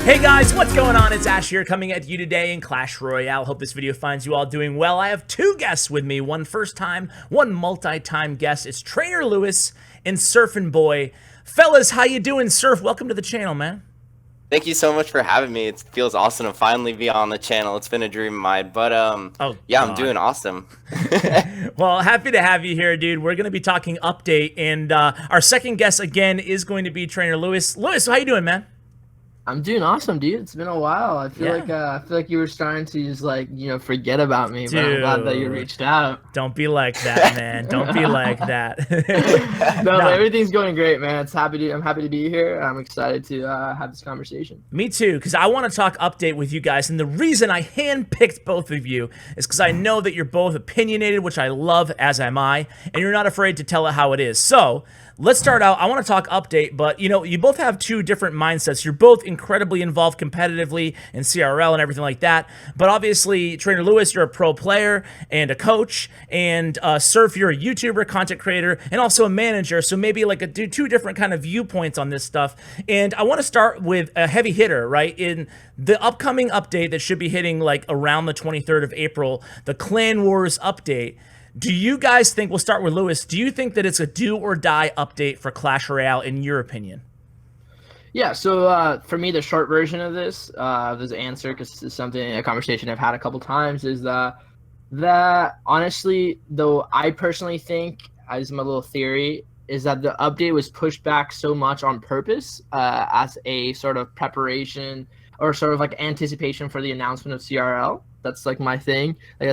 Hey guys, what's going on? It's Ash here coming at you today in Clash Royale. Hope this video finds you all doing well. I have two guests with me, one first time, one multi-time guest. It's Trainer Lewis and Surfnboy. Fellas, how you doing? Surf, welcome to the channel, man. Thank you so much for having me. It feels awesome to finally be on the channel. It's been a dream of mine, but yeah, I'm doing awesome. Well, happy to have you here, dude. We're going to be talking update, and our second guest again is going to be Trainer Lewis. Lewis, how you doing, man? I'm doing awesome, dude. It's been a while. I feel like you were starting to just forget about me. Dude, but I'm glad that you reached out. Don't be like that, man. Don't be like that. No, everything's going great, man. I'm happy to be here. I'm excited to have this conversation. Me too, because I want to talk update with you guys, and the reason I handpicked both of you is because I know that you're both opinionated, which I love, as am I, and you're not afraid to tell it how it is. So let's start out. I want to talk update, but you both have two different mindsets. You're both incredibly involved competitively in CRL and everything like that. But obviously, Trainer Lewis, you're a pro player and a coach, and Surf, you're a YouTuber, content creator, and also a manager. So maybe like two different kind of viewpoints on this stuff. And I want to start with a heavy hitter, right? In the upcoming update that should be hitting like around the 23rd of April, the Clan Wars update. Do you guys think, we'll start with Lewis, do you think that it's a do or die update for Clash Royale in your opinion? Yeah, so for me, the short version of this answer, because this is a conversation I've had a couple times, is that honestly, though I personally think, as my little theory, is that the update was pushed back so much on purpose as a sort of preparation or sort of like anticipation for the announcement of CRL. That's like my thing. Like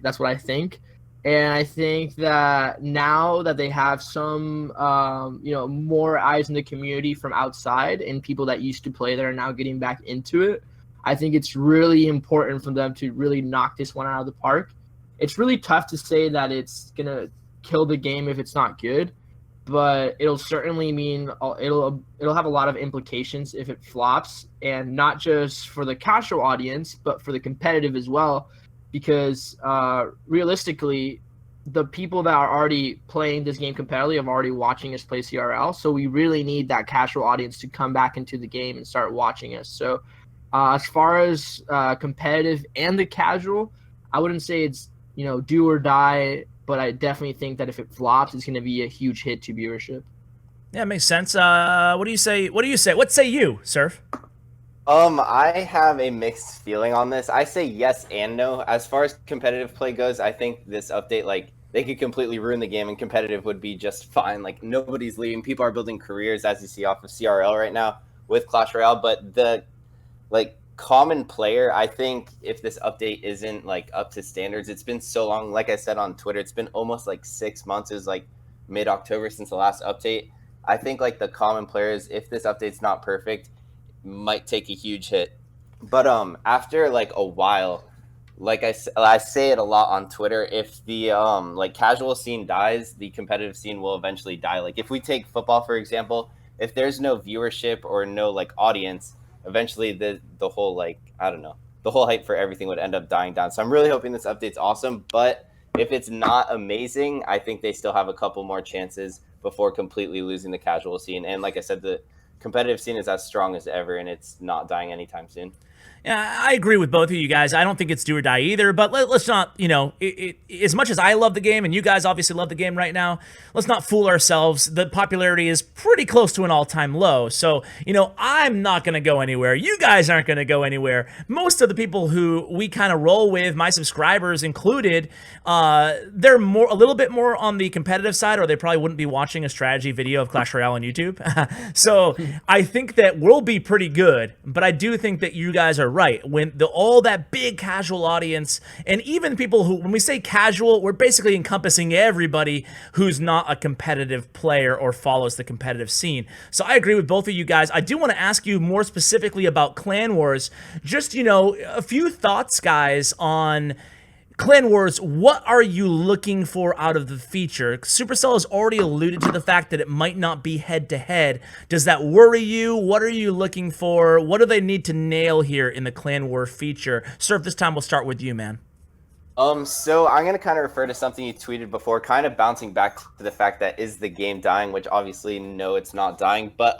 that's what I think. And I think that now that they have some, more eyes in the community from outside and people that used to play there are now getting back into it, I think it's really important for them to really knock this one out of the park. It's really tough to say that it's going to kill the game if it's not good, but it'll certainly mean it'll have a lot of implications if it flops, and not just for the casual audience, but for the competitive as well. Because realistically, the people that are already playing this game competitively are already watching us play CRL. So we really need that casual audience to come back into the game and start watching us. So as far as competitive and the casual, I wouldn't say it's do or die, but I definitely think that if it flops, it's going to be a huge hit to viewership. Yeah, makes sense. What do you say? What say you, Surf? I have a mixed feeling on this. I say yes and no. As far as competitive play goes, I think this update, like, they could completely ruin the game and competitive would be just fine. Like, nobody's leaving. People are building careers, as you see off of CRL right now with Clash Royale. But the, like, common player, I think if this update isn't, like, up to standards, it's been so long. Like I said on Twitter, it's been almost, like, 6 months. It was, like, mid-October since the last update. I think, like, the common players, if this update's not perfect, might take a huge hit. But after like a while, like I say it a lot on Twitter, if the like casual scene dies, the competitive scene will eventually die. Like if we take football for example, if there's no viewership or no like audience, eventually the whole, like, I don't know, the whole hype for everything would end up dying down. So I'm really hoping this update's awesome, but if it's not amazing, I think they still have a couple more chances before completely losing the casual scene. And like I said, the competitive scene is as strong as ever, and it's not dying anytime soon. Yeah, I agree with both of you guys. I don't think it's do or die either, but let's not, as much as I love the game, and you guys obviously love the game right now, let's not fool ourselves. The popularity is pretty close to an all-time low. So, I'm not going to go anywhere. You guys aren't going to go anywhere. Most of the people who we kind of roll with, my subscribers included, they're a little bit more on the competitive side, or they probably wouldn't be watching a strategy video of Clash Royale on YouTube. So I think that we'll be pretty good, but I do think that you guys are right. When all that big casual audience, and even people who, when we say casual, we're basically encompassing everybody who's not a competitive player or follows the competitive scene. So I agree with both of you guys. I do want to ask you more specifically about Clan Wars. Just, a few thoughts, guys, on Clan Wars. What are you looking for out of the feature? Supercell has already alluded to the fact that it might not be head-to-head. Does that worry you? What are you looking for? What do they need to nail here in the Clan War feature? Surf, this time we'll start with you, man. So I'm going to kind of refer to something you tweeted before, kind of bouncing back to the fact that is the game dying, which obviously, no, it's not dying. But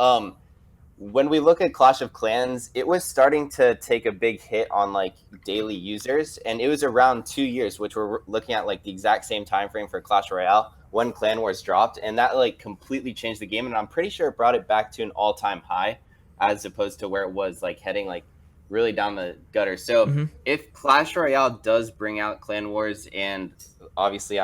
when we look at Clash of Clans, it was starting to take a big hit on like daily users, and it was around 2 years, which we're looking at like the exact same time frame for Clash Royale when Clan Wars dropped, and that like completely changed the game. And I'm pretty sure it brought it back to an all-time high, as opposed to where it was like heading like really down the gutter. So if Clash Royale does bring out Clan Wars, and obviously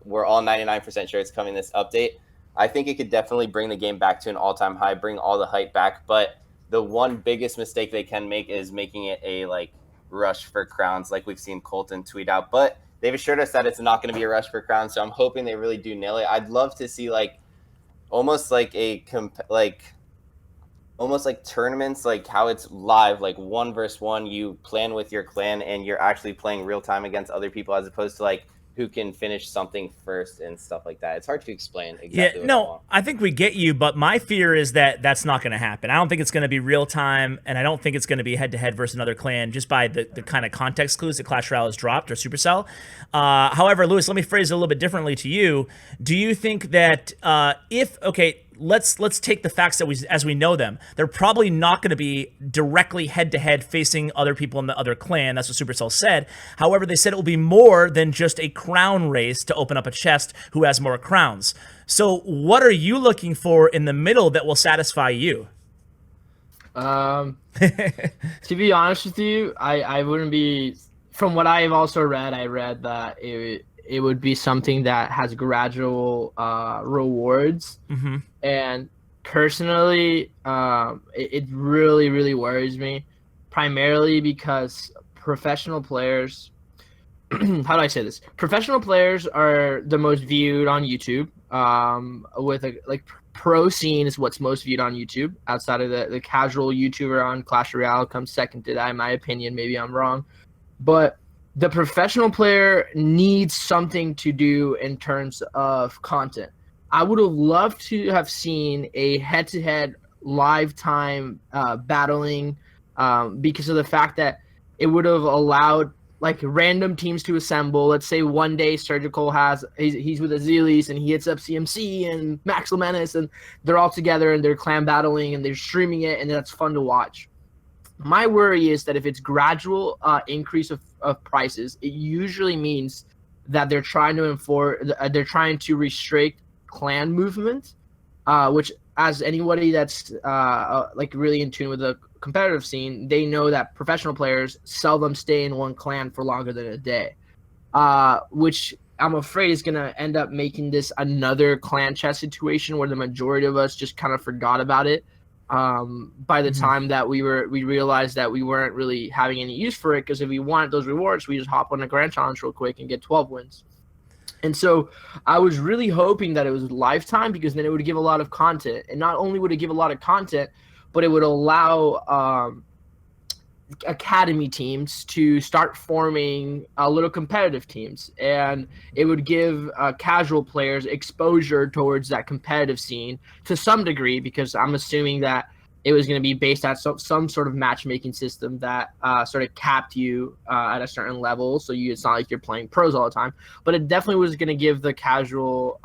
we're all 99% sure it's coming this update, I think it could definitely bring the game back to an all-time high, bring all the hype back. But the one biggest mistake they can make is making it a like rush for crowns, like we've seen Colton tweet out. But they've assured us that it's not going to be a rush for crowns, so I'm hoping they really do nail it. I'd love to see like almost like almost like tournaments, like how it's live, like 1v1. You plan with your clan, and you're actually playing real time against other people, as opposed to like who can finish something first and stuff like that. It's hard to explain exactly. Yeah, no, I think we get you, but my fear is that that's not going to happen. I don't think it's going to be real time, and I don't think it's going to be head to head versus another clan, just by the kind of context clues that Clash Royale has dropped, or Supercell. However, Lewis, let me phrase it a little bit differently to you. Do you think that let's take the facts as we know them. They're probably not going to be directly head-to-head facing other people in the other clan. That's what Supercell said. However, they said it will be more than just a crown race to open up a chest who has more crowns. So what are you looking for in the middle that will satisfy you? To be honest with you, I wouldn't be... From what I've also read, I read that it would be something that has gradual rewards. And personally, it really, really worries me, primarily because professional players, how do I say this? Professional players are the most viewed on YouTube. Pro scene is what's most viewed on YouTube. Outside of the casual YouTuber on Clash Royale comes second to that, in my opinion. Maybe I'm wrong. But the professional player needs something to do in terms of content. I would have loved to have seen a head-to-head live time battling because of the fact that it would have allowed like random teams to assemble. Let's say one day Surgical he's with Azealis and he hits up CMC and Max Lemenis, and they're all together and they're clan battling and they're streaming it, and that's fun to watch. My worry is that if it's gradual increase of prices, it usually means that they're trying to restrict clan movement, which, as anybody that's like really in tune with the competitive scene, they know that professional players seldom stay in one clan for longer than a day, which I'm afraid is going to end up making this another clan chess situation where the majority of us just kind of forgot about it by the time that we realized that we weren't really having any use for it, because if we wanted those rewards, we just hop on a grand challenge real quick and get 12 wins. And so I was really hoping that it was lifetime, because then it would give a lot of content. And not only would it give a lot of content, but it would allow academy teams to start forming little competitive teams. And it would give casual players exposure towards that competitive scene to some degree, because I'm assuming that it was going to be based on some sort of matchmaking system that sort of capped you at a certain level. So it's not like you're playing pros all the time, but it definitely was going to give the casual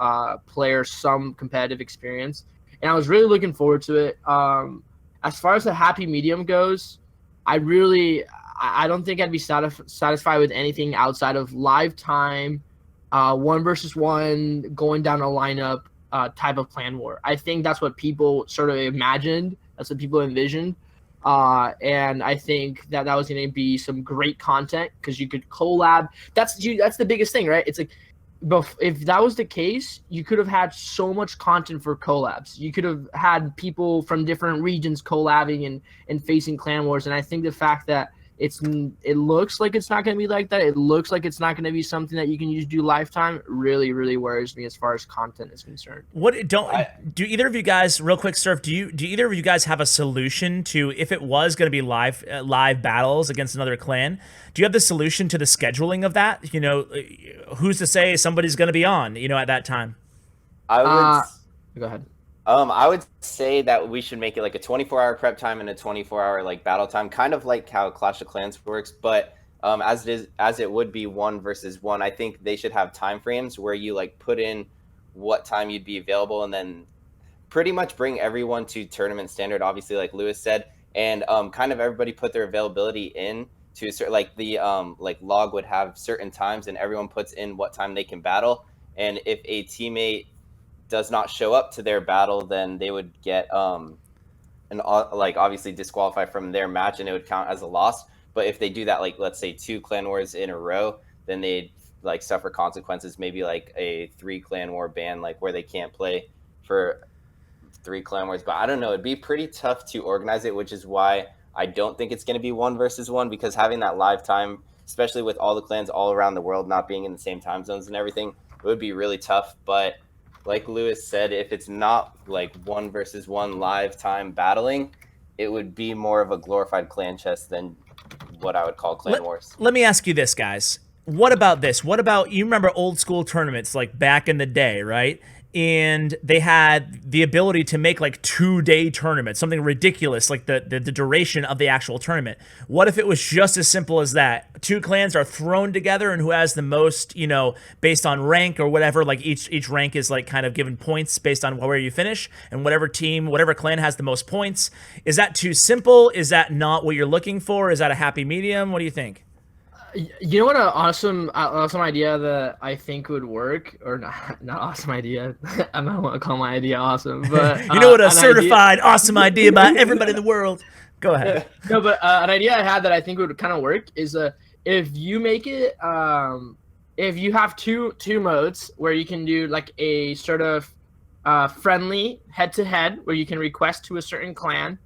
player some competitive experience. And I was really looking forward to it. As far as the happy medium goes, I don't think I'd be satisfied with anything outside of live time, 1v1, going down a lineup type of clan war. I think that's what people sort of imagined. That's what people envisioned. And I think that was going to be some great content, because you could collab. That's the biggest thing, right? It's like, if that was the case, you could have had so much content for collabs. You could have had people from different regions collabing and facing clan wars. And I think the fact that it looks like it's not going to be like that, it looks like it's not going to be something that you can use do lifetime, really, really worries me as far as content is concerned. Do either of you guys, real quick, Surf, do either of you guys have a solution to, if it was going to be live battles against another clan, do you have the solution to the scheduling of that? You know, who's to say somebody's going to be on, at that time? Go ahead. I would say that we should make it like a 24-hour prep time and a 24-hour like battle time, kind of like how Clash of Clans works. But as it would be 1v1, I think they should have time frames where you like put in what time you'd be available, and then pretty much bring everyone to tournament standard, obviously, like Lewis said, and kind of everybody put their availability in to like the like log would have certain times, and everyone puts in what time they can battle. And if a teammate does not show up to their battle, then they would get like obviously disqualified from their match, and it would count as a loss. But if they do that, like let's say 2 clan wars in a row, then they'd like suffer consequences, maybe like a 3 clan war ban, like where they can't play for 3 clan wars. But I don't know, it'd be pretty tough to organize it, which is why I don't think it's going to be 1 versus 1, because having that live time, especially with all the clans all around the world not being in the same time zones and everything, it would be really tough. But like Lewis said, if it's not like 1 versus 1 live time battling, it would be more of a glorified clan chess than what I would call clan wars. Let me ask you this, guys. What about this? What about, you remember old school tournaments like back in the day, right? And they had the ability to make like 2-day tournaments, something ridiculous, like the duration of the actual tournament. What if it was just as simple as that? 2 clans are thrown together, and who has the most, you know, based on rank or whatever, like each rank is like kind of given points based on where you finish, and whatever team, whatever clan has the most points. Is that too simple? Is that not what you're looking for? Is that a happy medium? What do you think? You know what, an awesome idea that I think would work, or not awesome idea. I might want to call my idea awesome, but you know what, a certified awesome idea by everybody in the world. Go ahead. No, but an idea I had that I think would kind of work is if you make it, if you have two modes where you can do like a sort of friendly head-to-head where you can request to a certain clan,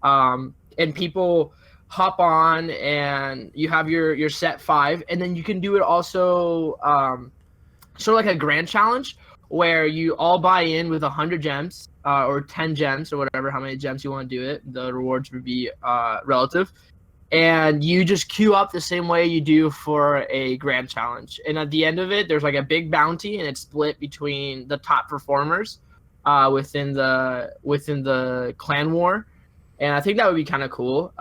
and people hop on and you have your set 5, and then you can do it also sort of like a grand challenge where you all buy in with 100 gems or 10 gems or whatever, how many gems you want to do it. The rewards would be relative, and you just queue up the same way you do for a grand challenge. And at the end of it, there's like a big bounty, and it's split between the top performers within the clan war. And I think that would be kind of cool.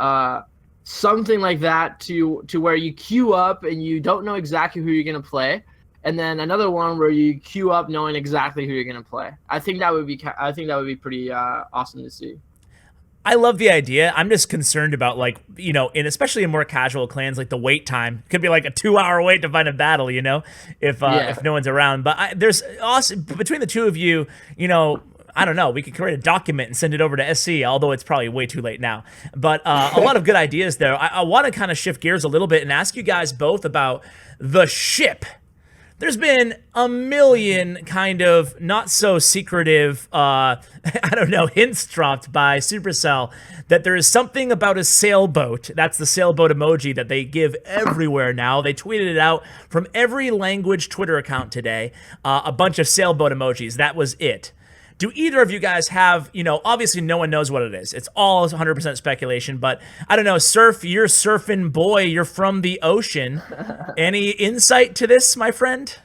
Something like that to where you queue up and you don't know exactly who you're going to play, and then another one where you queue up knowing exactly who you're going to play. I think that would be pretty awesome to see. I love the idea. I'm just concerned about, like, you know, especially in more casual clans, like the wait time could be like a 2-hour wait to find a battle, you know, if no one's around. But there's also, between the two of you, you know, I don't know, we could create a document and send it over to SC, although it's probably way too late now. But a lot of good ideas there. I want to kind of shift gears a little bit and ask you guys both about the ship. There's been a million kind of not so secretive, I don't know, hints dropped by Supercell that there is something about a sailboat. That's the sailboat emoji that they give everywhere now. They tweeted it out from every language Twitter account today. A bunch of sailboat emojis. That was it. Do either of you guys have, you know, obviously no one knows what it is. It's all 100% speculation, but I don't know, Surf, you're surfing boy, you're from the ocean. Any insight to this, my friend?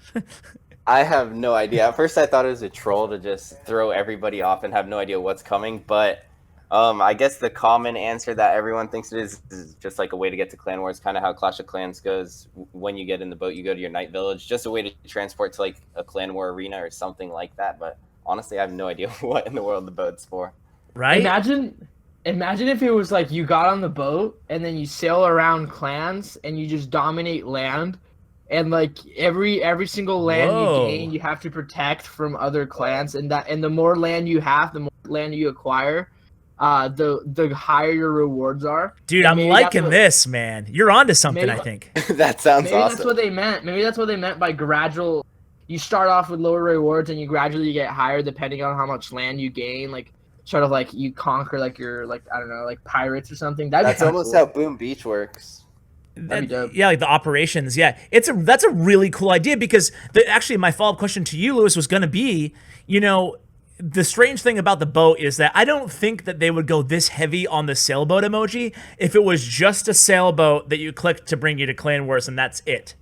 I have no idea. At first I thought it was a troll to just throw everybody off and have no idea what's coming, but I guess the common answer that everyone thinks it is just like a way to get to Clan Wars, kind of how Clash of Clans goes. When you get in the boat, you go to your night village, just a way to transport to like a Clan War arena or something like that, but honestly, I have no idea what in the world the boat's for. Right? Imagine if it was like you got on the boat and then you sail around clans and you just dominate land, and like every single land you gain, you have to protect from other clans, and the more land you have, the more land you acquire, the higher your rewards are. Dude, I'm liking this, man. You're onto something, I think. That sounds awesome. That's what they meant. Maybe that's what they meant by gradual. You start off with lower rewards and you gradually get higher depending on how much land you gain. Like, sort of like you conquer like your, like, I don't know, like pirates or something. That's almost how Boom Beach works. Yeah, like the operations. Yeah, that's a really cool idea, because actually my follow-up question to you, Lewis, was going to be, you know, the strange thing about the boat is that I don't think that they would go this heavy on the sailboat emoji if it was just a sailboat that you click to bring you to Clan Wars and that's it.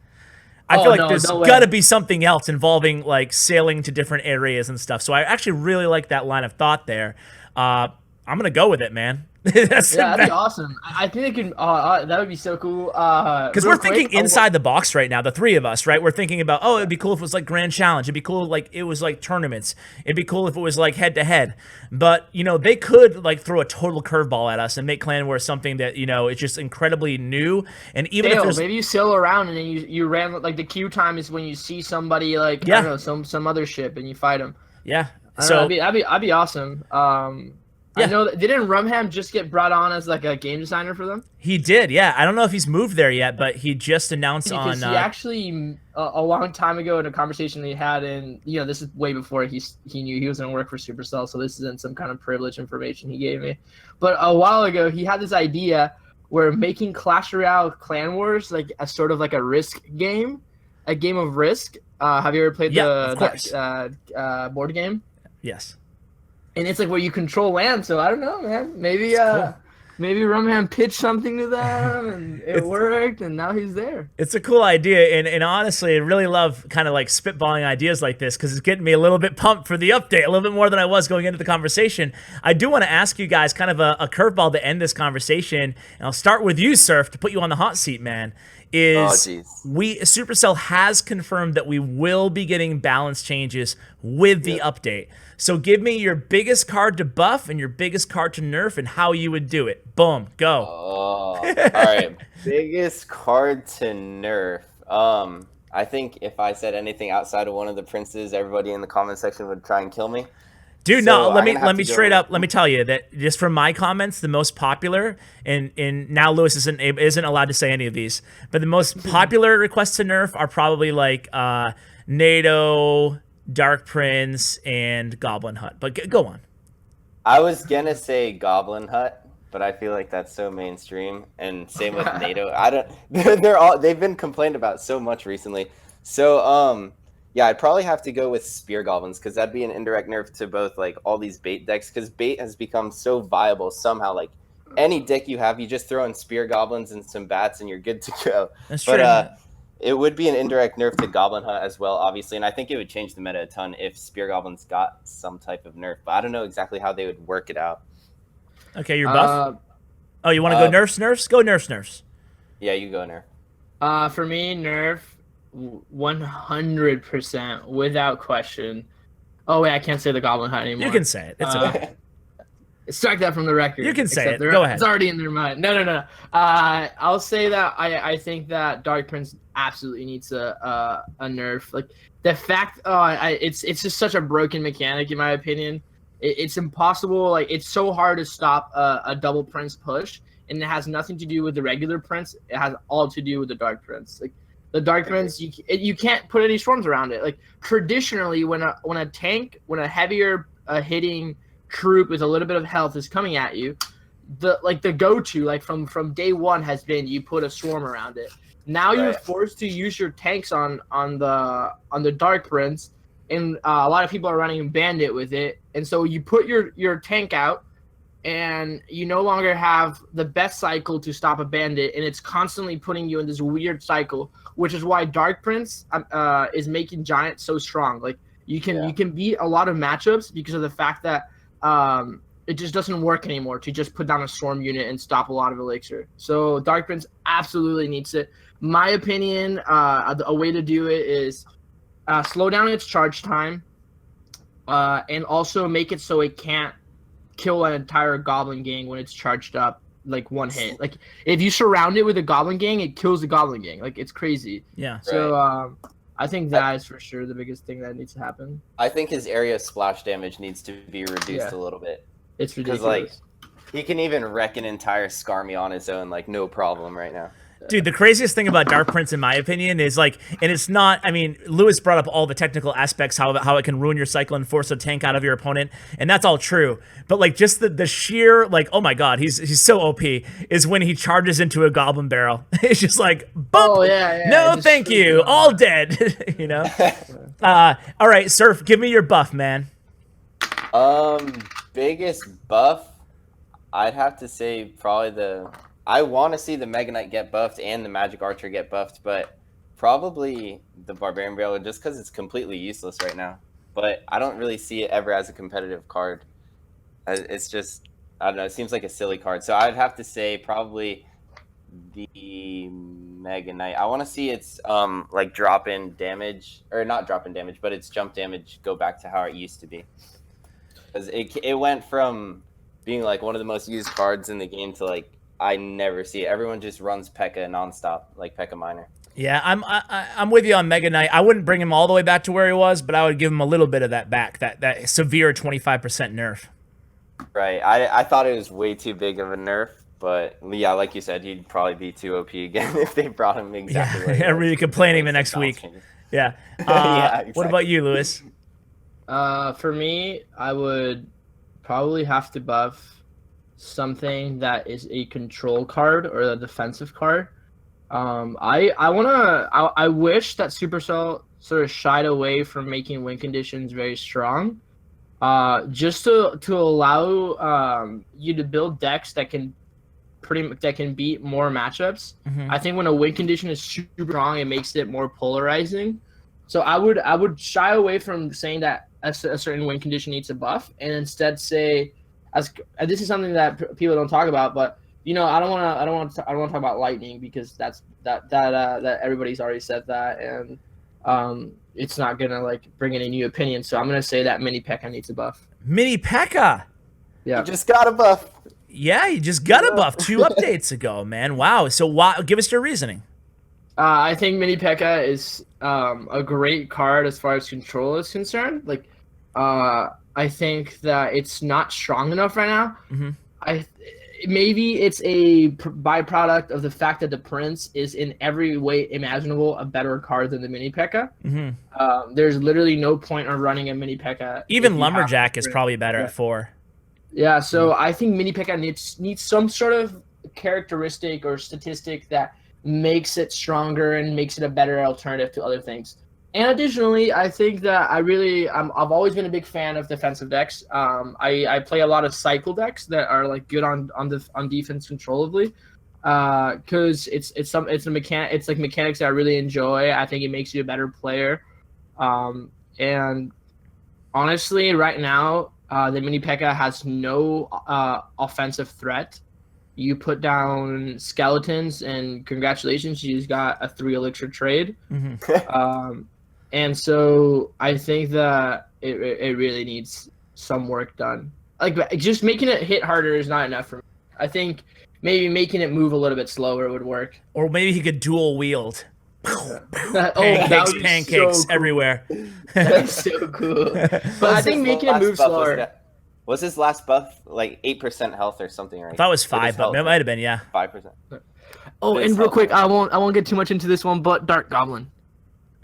I feel like there's got to be something else involving like sailing to different areas and stuff. So I actually really like that line of thought there. I'm gonna go with it, man. That's that'd be awesome. I think it can. That would be so cool. because we're thinking inside the box right now, the three of us, right? We're thinking about, oh, it'd be cool if it was like Grand Challenge. It'd be cool like it was like tournaments. It'd be cool if it was like head to head. But they could like throw a total curveball at us and make Clan Wars something that is just incredibly new. And even if there's maybe you sail around and then you ran like the queue time is when you see somebody like I don't know some other ship and you fight them. Yeah. So that'd be awesome. I know that didn't Rumham just get brought on as like a game designer for them? He did, yeah. I don't know if he's moved there yet, but he just announced because he actually a long time ago in a conversation that he had, and this is way before he knew he was going to work for Supercell, so this isn't some kind of privileged information he gave me. But a while ago, he had this idea where making Clash Royale Clan Wars like a sort of like a risk game, a game of risk. Have you ever played the board game? Yes. And it's like where you control land, so I don't know, man. Maybe maybe Rumham pitched something to them, and it worked, and now he's there. It's a cool idea, and honestly, I really love kind of like spitballing ideas like this because it's getting me a little bit pumped for the update, a little bit more than I was going into the conversation. I do want to ask you guys kind of a curveball to end this conversation, and I'll start with you, Surf, to put you on the hot seat, man. Supercell has confirmed that we will be getting balance changes with the update. So give me your biggest card to buff and your biggest card to nerf and how you would do it. Boom, go. Oh, all right. Biggest card to nerf. I think if I said anything outside of one of the princes, everybody in the comment section would try and kill me. Dude, so no, let me straight up, let me tell you that just from my comments, the most popular, and now Lewis isn't allowed to say any of these, but the most popular requests to nerf are probably like NATO, Dark Prince, and Goblin Hut. But go on. I was gonna say Goblin Hut, but I feel like that's so mainstream, and same with NATO. They've been complained about so much recently. So yeah, I'd probably have to go with Spear Goblins because that'd be an indirect nerf to both like all these bait decks because bait has become so viable somehow. Like any deck you have, you just throw in Spear Goblins and some bats and you're good to go. That's true. But it would be an indirect nerf to Goblin Hut as well, obviously, and I think it would change the meta a ton if Spear Goblins got some type of nerf. But I don't know exactly how they would work it out. Okay, you're buff. Oh, you want to go nerfs? Go nerfs. Yeah, you go nerf. For me, nerf. 100% without question. Oh wait, I can't say the Goblin Hut anymore. You can say it. It's okay. Strike that from the record. You can say it. Go ahead. It's already in their mind. No. I'll say that I think that Dark Prince absolutely needs a nerf. Like the fact, it's just such a broken mechanic in my opinion. It's impossible. Like it's so hard to stop a double Prince push, and it has nothing to do with the regular Prince. It has all to do with the Dark Prince. Like the Dark Prince, you can't put any swarms around it. Like traditionally, when a heavier hitting troop with a little bit of health is coming at you, the go-to like from day one has been you put a swarm around it. Now you're forced to use your tanks on the Dark Prince, and a lot of people are running Bandit with it, and so you put your tank out, and you no longer have the best cycle to stop a Bandit, and it's constantly putting you in this weird cycle, which is why Dark Prince is making Giant so strong. Like you can beat a lot of matchups because of the fact that it just doesn't work anymore to just put down a Swarm unit and stop a lot of Elixir. So Dark Prince absolutely needs it. My opinion, a way to do it is slow down its charge time, and also make it so it can't kill an entire Goblin gang when it's charged up, like one hit. Like if you surround it with a Goblin gang, it kills the Goblin gang. Like it's crazy. Yeah. So I think that is for sure the biggest thing that needs to happen. I think his area splash damage needs to be reduced a little bit. It's ridiculous. Like he can even wreck an entire Skarmy on his own, like no problem right now. Dude, the craziest thing about Dark Prince, in my opinion, is like, and it's not, I mean, Lewis brought up all the technical aspects, how it can ruin your cycle and force a tank out of your opponent, and that's all true. But like, just the sheer, like, oh my god, he's so OP, is when he charges into a Goblin Barrel. It's just like, boom! Oh, yeah. No, thank you, all dead, you know? All right, Surf, give me your buff, man. Biggest buff, I'd have to say probably I want to see the Mega Knight get buffed and the Magic Archer get buffed, but probably the Barbarian Barrel just because it's completely useless right now. But I don't really see it ever as a competitive card. It's just, I don't know. It seems like a silly card. So I'd have to say probably the Mega Knight. I want to see its like drop in damage, or not drop in damage, but its jump damage go back to how it used to be. Because it went from being like one of the most used cards in the game to like I never see it. Everyone just runs Pekka nonstop, like Pekka Minor. Yeah, I'm with you on Mega Knight. I wouldn't bring him all the way back to where he was, but I would give him a little bit of that back, that severe 25% nerf. Right. I thought it was way too big of a nerf, but yeah, like you said, he'd probably be too OP again if they brought him exactly. Yeah, where he was. everybody complaining the next week. Yeah. Yeah, exactly. What about you, Lewis? For me, I would probably have to buff something that is a control card or a defensive card. I wish that Supercell sort of shied away from making win conditions very strong, just to allow you to build decks that can beat more matchups. Mm-hmm. I think when a win condition is super strong, it makes it more polarizing. So I would shy away from saying that a certain win condition needs a buff, and instead say, this is something that people don't talk about, but I don't want to talk about lightning because that everybody's already said that, and it's not gonna like bring any new opinions. So I'm gonna say that Mini Pekka needs a buff. Mini Pekka. Yeah, You just got a buff. Yeah, you just got a buff 2 updates ago, man. Wow. So give us your reasoning. I think Mini Pekka is a great card as far as control is concerned. Like, I think that it's not strong enough right now. Mm-hmm. Maybe it's a byproduct of the fact that the Prince is in every way imaginable a better card than the Mini Pekka. Mm-hmm. There's literally no point on running a Mini Pekka. Even Lumberjack is probably better at 4. Yeah, so I think Mini Pekka needs some sort of characteristic or statistic that makes it stronger and makes it a better alternative to other things. And additionally, I think that I've always been a big fan of defensive decks. I play a lot of cycle decks that are like good on defense controllably, because it's like mechanics that I really enjoy. I think it makes you a better player. And honestly, right now, the Mini Pekka has no offensive threat. You put down skeletons, and congratulations, you just got a 3 elixir trade. Mm-hmm. And so I think that it really needs some work done. Like, just making it hit harder is not enough for me. I think maybe making it move a little bit slower would work. Or maybe he could dual wield. Pancakes so cool. everywhere. That's so cool. But I think making it move slower. Was his last buff like 8% health or something, right? I thought it was 5, but it might have been, yeah. 5%. Oh, and real quick, I won't get too much into this one, but Dark Goblin.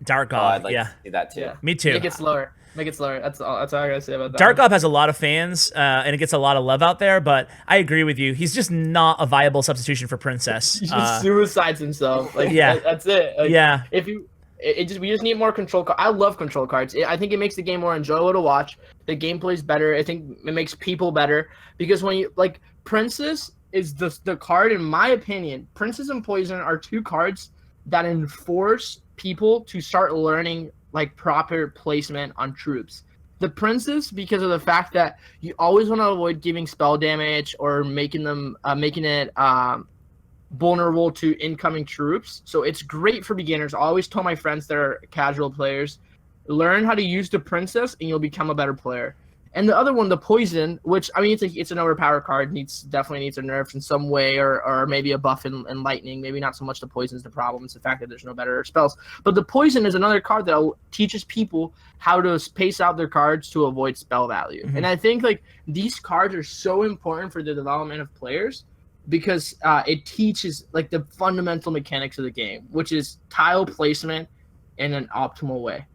Dark I'd Gob, like yeah. to see that too. Yeah. Me too. Make it slower. That's all I gotta say about that. Dark Gob has a lot of fans, and it gets a lot of love out there, but I agree with you. He's just not a viable substitution for Princess. He just suicides himself. Like, yeah. That's it. Like, yeah. We just need more control cards. I love control cards. I think it makes the game more enjoyable to watch. The gameplay's better. I think it makes people better, because when you like Princess is the card, in my opinion. Princess and Poison are 2 cards that enforce people to start learning like proper placement on troops. The Princess, because of the fact that you always want to avoid giving spell damage or making it vulnerable to incoming troops. So it's great for beginners. I always tell my friends that are casual players, learn how to use the Princess and you'll become a better player. And the other one, the Poison, which, I mean, it's an overpowered card, definitely needs a nerf in some way, or maybe a buff in Lightning. Maybe not so much the Poison's the problem, it's the fact that there's no better spells. But the Poison is another card that teaches people how to space out their cards to avoid spell value. Mm-hmm. And I think like these cards are so important for the development of players, because it teaches like the fundamental mechanics of the game, which is tile placement in an optimal way.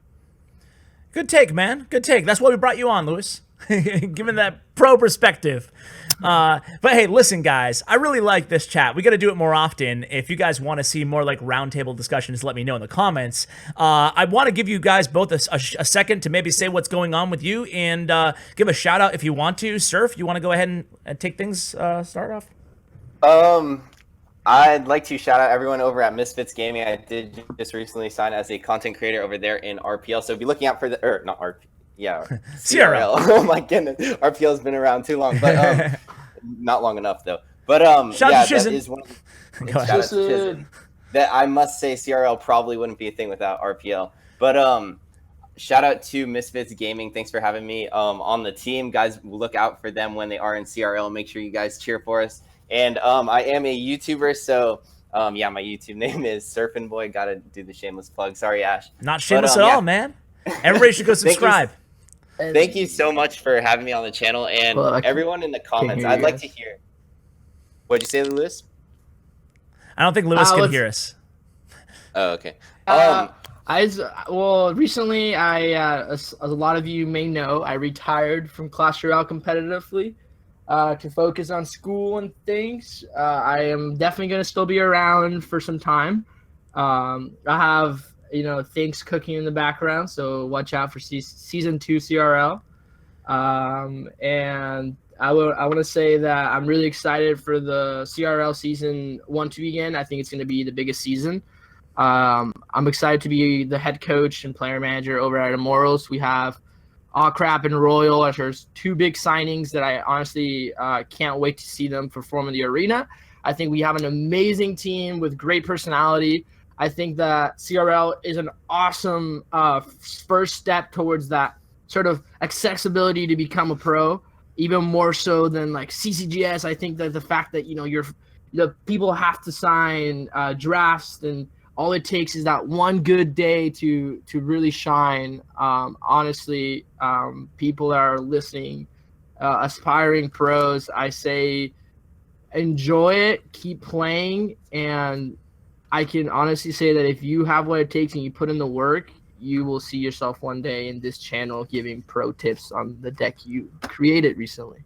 Good take, man. Good take. That's why we brought you on, Lewis. Given that pro perspective. But hey, listen, guys, I really like this chat. We got to do it more often. If you guys want to see more like roundtable discussions, let me know in the comments. I want to give you guys both a second to maybe say what's going on with you, and give a shout out if you want to. Surf, you want to go ahead and take things, start off? I'd like to shout out everyone over at Misfits Gaming. I did just recently sign as a content creator over there in RPL, so be looking out for CRL. Oh my goodness, RPL's been around too long. But not long enough though. But Shout yeah, out to that Shizen. is one. Go ahead. Shout out to Shizen. That I must say, CRL probably wouldn't be a thing without RPL. But shout out to Misfits Gaming. Thanks for having me on the team, guys. Look out for them when they are in CRL. Make sure you guys cheer for us. And I am a YouTuber, so yeah, my YouTube name is Surfnboy. Gotta do the shameless plug. Sorry, Ash. Not shameless at all, man. Everybody should go subscribe. Thank you so much for having me on the channel, and everyone in the comments. I'd like to hear. What'd you say, Lewis? I don't think Lewis can hear us. Oh, okay. Recently, as a lot of you may know, I retired from Clash Royale competitively to focus on school and things. I am definitely going to still be around for some time. I have things cooking in the background, so watch out for season 2 CRL. And I want to say that I'm really excited for the CRL season 1 to begin. I think it's going to be the biggest season. I'm excited to be the head coach and player manager over at Immortals. We have Crap and Royal. There's 2 big signings that I honestly can't wait to see them perform in the arena. I think we have an amazing team with great personality. I think that CRL is an awesome first step towards that sort of accessibility to become a pro, even more so than like CCGS. I think that the fact that the people have to sign drafts, and all it takes is that one good day to really shine. Honestly, people that are listening, aspiring pros, I say enjoy it, keep playing, and I can honestly say that if you have what it takes and you put in the work, you will see yourself one day in this channel giving pro tips on the deck you created recently.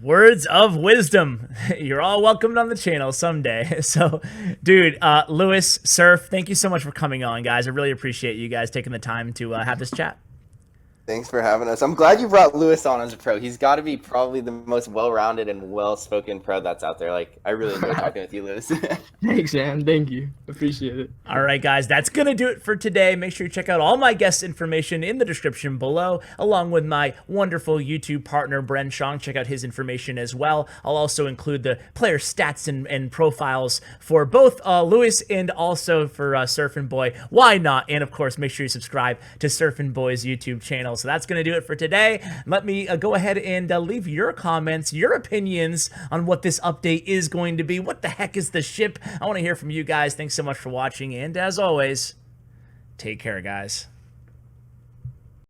Words of wisdom. You're all welcomed on the channel someday. So, dude, Lewis, Surf, thank you so much for coming on, guys. I really appreciate you guys taking the time to have this chat. Thanks for having us. I'm glad you brought Lewis on as a pro. He's got to be probably the most well-rounded and well-spoken pro that's out there. Like, I really enjoy talking with you, Lewis. Thanks, man. Thank you. Appreciate it. All right, guys, that's going to do it for today. Make sure you check out all my guest information in the description below, along with my wonderful YouTube partner, Bren Chong. Check out his information as well. I'll also include the player stats and profiles for both Lewis and also for Surfnboy. Why not? And, of course, make sure you subscribe to Surfnboy's YouTube channel. So that's going to do it for today. Let me go ahead and leave your comments, your opinions on what this update is going to be. What the heck is the ship? I want to hear from you guys. Thanks so much for watching. And as always, take care, guys.